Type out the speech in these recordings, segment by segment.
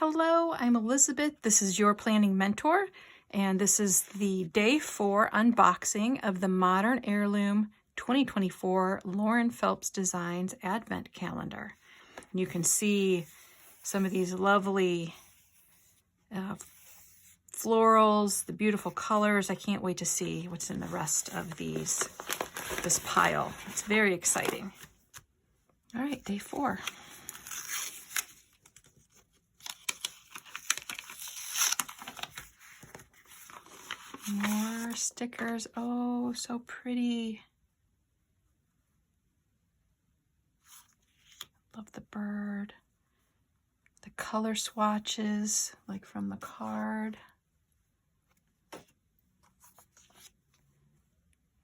Hello, I'm Elizabeth. This is your planning mentor, and this is the day 4 unboxing of the Modern Heirloom 2024 Lauren Phelps Designs Advent Calendar. And you can see some of these lovely florals, the beautiful colors. I can't wait to see what's in the rest of this pile. It's very exciting. All right, day 4. More stickers. Oh, so pretty. Love the bird. The color swatches, like from the card.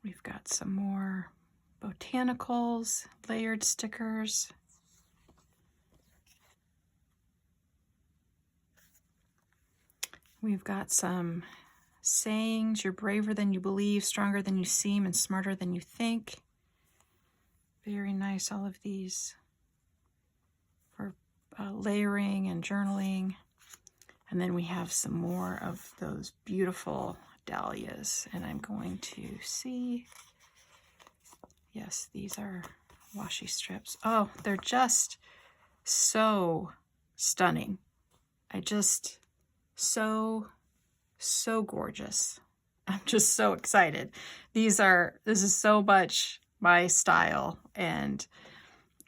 We've got some more botanicals, layered stickers. We've got some sayings. You're braver than you believe, stronger than you seem, and smarter than you think. Very nice, all of these for layering and journaling. And then we have some more of those beautiful dahlias, and I'm going to see. Yes, these are washi strips. Oh, they're just so stunning. So gorgeous. I'm just so excited. This is so much my style, and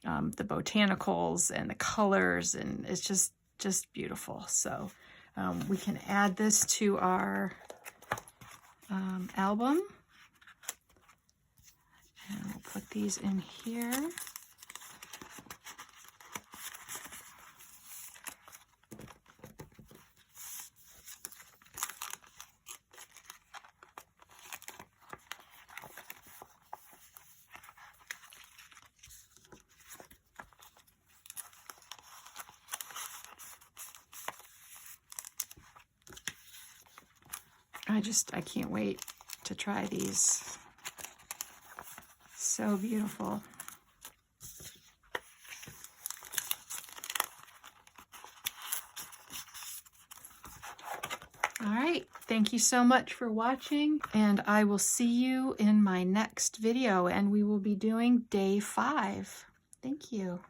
the botanicals and the colors, and it's just beautiful. So we can add this to our album, and we'll put these in here. I can't wait to try these. So beautiful. All right, thank you so much for watching, and I will see you in my next video, and we will be doing day 5. Thank you.